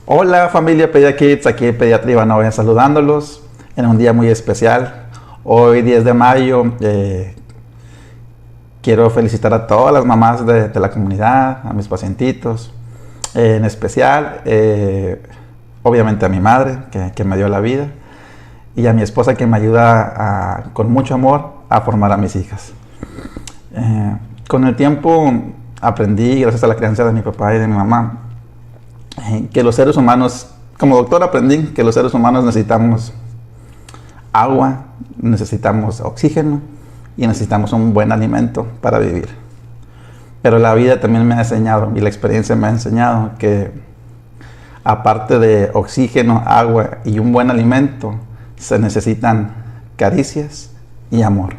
Hola familia PediaKids, aquí Pediatría Ivanova saludándolos en un día muy especial. Hoy 10 de mayo quiero felicitar a todas las mamás de la comunidad, a mis pacientitos, en especial obviamente a mi madre que me dio la vida y a mi esposa que me ayuda con mucho amor a formar a mis hijas. Con el tiempo aprendí, gracias a la crianza de mi papá y de mi mamá, que los seres humanos, como doctor aprendí que los seres humanos necesitamos agua, necesitamos oxígeno y necesitamos un buen alimento para vivir. Pero la vida también me ha enseñado y la experiencia me ha enseñado que aparte de oxígeno, agua y un buen alimento, se necesitan caricias y amor.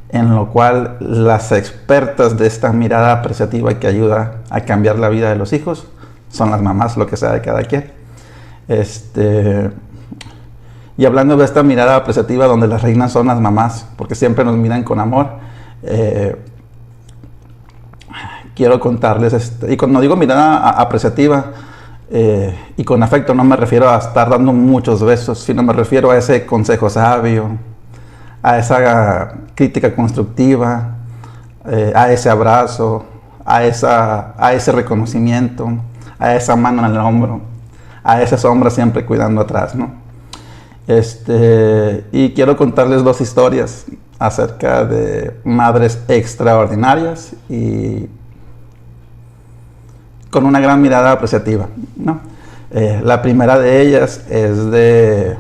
En lo cual las expertas de esta mirada apreciativa que ayuda a cambiar la vida de los hijos son las mamás, lo que sea de cada quien. Y hablando de esta mirada apreciativa donde las reinas son las mamás, porque siempre nos miran con amor, quiero contarles, y cuando digo mirada apreciativa y con afecto, no me refiero a estar dando muchos besos, sino me refiero a ese consejo sabio, a esa crítica constructiva, a ese abrazo, a ese reconocimiento, a esa mano en el hombro, a esa sombra siempre cuidando atrás, ¿no? Y quiero contarles dos historias acerca de madres extraordinarias y con una gran mirada apreciativa, ¿no? La primera de ellas es de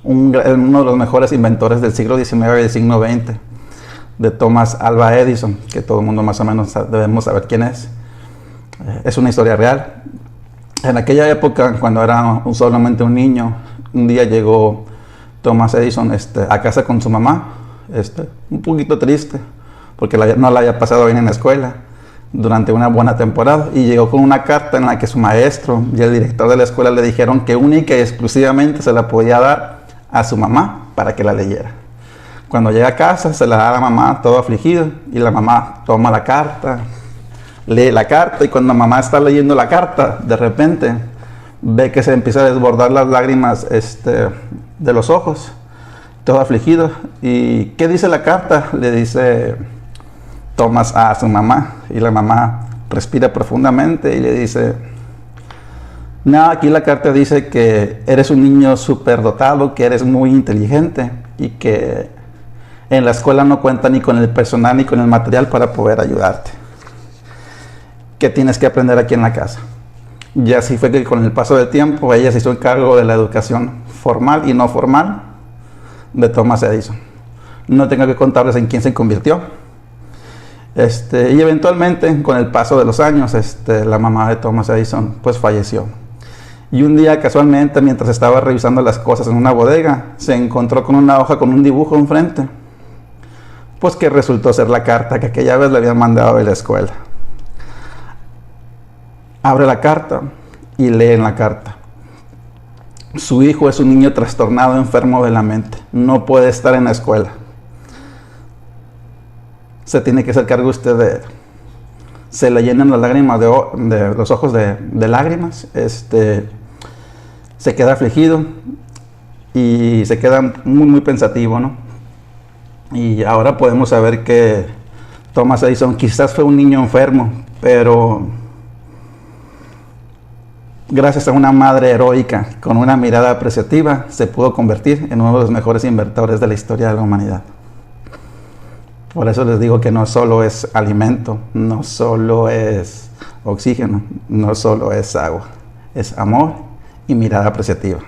uno de los mejores inventores del siglo XIX y del siglo XX, de Thomas Alva Edison, que todo el mundo más o menos debemos saber quién es. Es una historia real. En aquella época, cuando era solamente un niño, un día llegó Thomas Edison a casa con su mamá, un poquito triste, porque no la había pasado bien en la escuela durante una buena temporada, y llegó con una carta en la que su maestro y el director de la escuela le dijeron que única y exclusivamente se la podía dar a su mamá para que la leyera. Cuando llega a casa, se la da a la mamá todo afligido, y la mamá toma la carta, lee la carta, y cuando mamá está leyendo la carta, de repente ve que se empieza a desbordar las lágrimas de los ojos, todo afligido. ¿Y qué dice la carta? Le dice Thomas a su mamá, y la mamá respira profundamente y le dice: no, aquí la carta dice que eres un niño superdotado, que eres muy inteligente y que en la escuela no cuenta ni con el personal ni con el material para poder ayudarte, que tienes que aprender aquí en la casa. Y así fue que con el paso del tiempo ella se hizo cargo de la educación formal y no formal de Thomas Edison. No tengo que contarles en quién se convirtió. Y eventualmente, con el paso de los años, la mamá de Thomas Edison pues falleció. Y un día, casualmente, mientras estaba revisando las cosas en una bodega, se encontró con una hoja con un dibujo enfrente, pues que resultó ser la carta que aquella vez le habían mandado de la escuela. Abre la carta y lee en la carta: su hijo es un niño trastornado, enfermo de la mente, no puede estar en la escuela, se tiene que hacer cargo usted de él. Se le llenan las lágrimas de los ojos de lágrimas, se queda afligido y se queda muy, muy pensativo, ¿no? Y ahora podemos saber que Thomas Edison quizás fue un niño enfermo, pero gracias a una madre heroica con una mirada apreciativa, se pudo convertir en uno de los mejores inventores de la historia de la humanidad. Por eso les digo que no solo es alimento, no solo es oxígeno, no solo es agua, es amor y mirada apreciativa.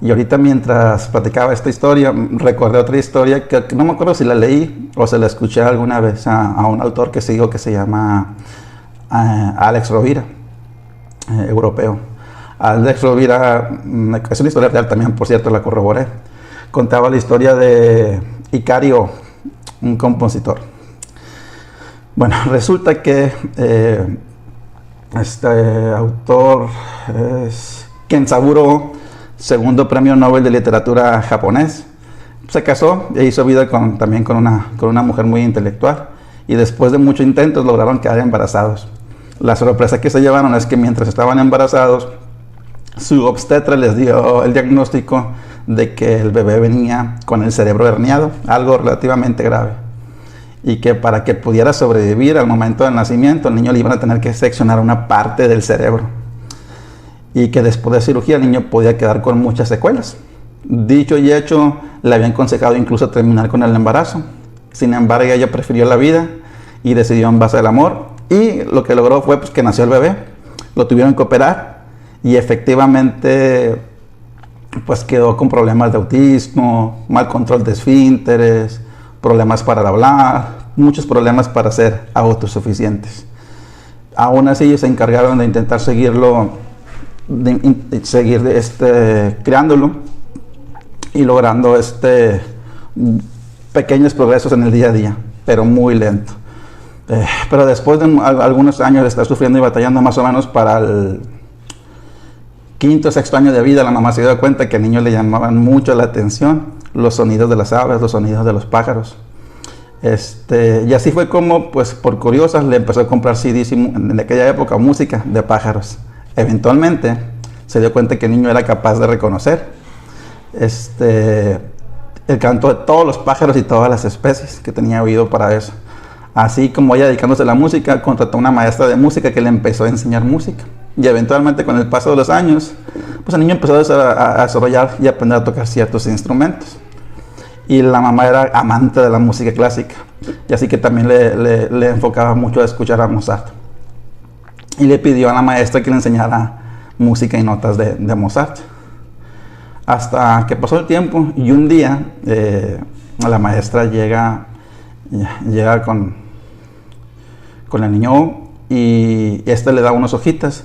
Y ahorita, mientras platicaba esta historia, recordé otra historia que no me acuerdo si la leí o se la escuché alguna vez a un autor que sigo, que se llama Alex Rovira, europeo. Alex Rovira es una historia real también, por cierto, la corroboré. Contaba la historia de Icario, un compositor. Bueno, resulta que este autor es Kenzaburo, segundo premio Nobel de literatura japonés. Se casó e hizo vida también con una mujer muy intelectual, y después de muchos intentos lograron quedar embarazados. La sorpresa que se llevaron es que mientras estaban embarazados, su obstetra les dio el diagnóstico de que el bebé venía con el cerebro herniado, algo relativamente grave, y que para que pudiera sobrevivir al momento del nacimiento, el niño le iban a tener que seccionar una parte del cerebro, y que después de cirugía el niño podía quedar con muchas secuelas. Dicho y hecho, le habían aconsejado incluso terminar con el embarazo. Sin embargo, ella prefirió la vida y decidió en base al amor, y lo que logró fue pues, que nació el bebé. Lo tuvieron que operar y efectivamente pues quedó con problemas de autismo, mal control de esfínteres, problemas para hablar, muchos problemas para ser autosuficientes. Aún así ellos se encargaron de intentar seguir criándolo y logrando pequeños progresos en el día a día, pero muy lento. Pero después de algunos años de estar sufriendo y batallando, más o menos para el quinto o sexto año de vida, la mamá se dio cuenta que al niño le llamaban mucho la atención los sonidos de las aves, los sonidos de los pájaros. Y así fue como, pues por curiosas, le empezó a comprar CDs en aquella época, música de pájaros. Eventualmente se dio cuenta que el niño era capaz de reconocer el canto de todos los pájaros y todas las especies, que tenía oído para eso. Así como ella, dedicándose a la música, contrató a una maestra de música que le empezó a enseñar música. Y eventualmente, con el paso de los años, pues el niño empezó a desarrollar y aprender a tocar ciertos instrumentos. Y la mamá era amante de la música clásica, y así que también le enfocaba mucho a escuchar a Mozart. Y le pidió a la maestra que le enseñara música y notas de Mozart. Hasta que pasó el tiempo y un día la maestra llega con el niño, y le da unas hojitas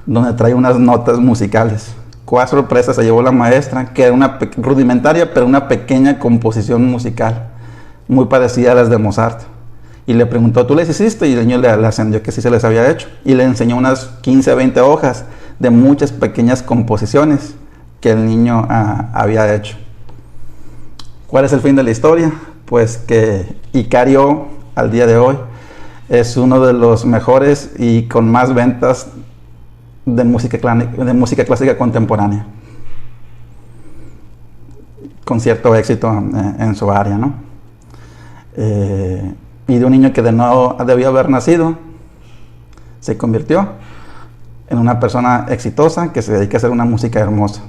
donde trae unas notas musicales. Cuál sorpresa se llevó la maestra, que era una rudimentaria, pero una pequeña composición musical, muy parecida a las de Mozart. Y le preguntó, ¿tú les hiciste? Y el niño le ascendió que sí se les había hecho. Y le enseñó unas 15 o 20 hojas de muchas pequeñas composiciones que el niño había hecho. ¿Cuál es el fin de la historia? Pues que Icario, al día de hoy, es uno de los mejores y con más ventas de música clásica contemporánea, con cierto éxito en su área, ¿no? Y de un niño que no debió haber nacido, se convirtió en una persona exitosa que se dedica a hacer una música hermosa,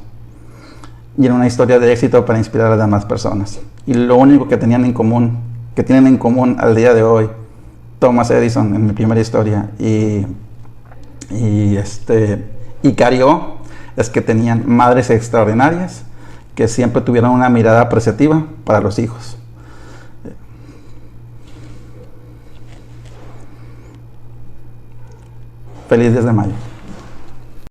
y en una historia de éxito para inspirar a las demás personas. Y lo único que tienen en común al día de hoy, Thomas Edison, en mi primera historia, y Icario, es que tenían madres extraordinarias que siempre tuvieron una mirada apreciativa para los hijos. Feliz 10 de mayo.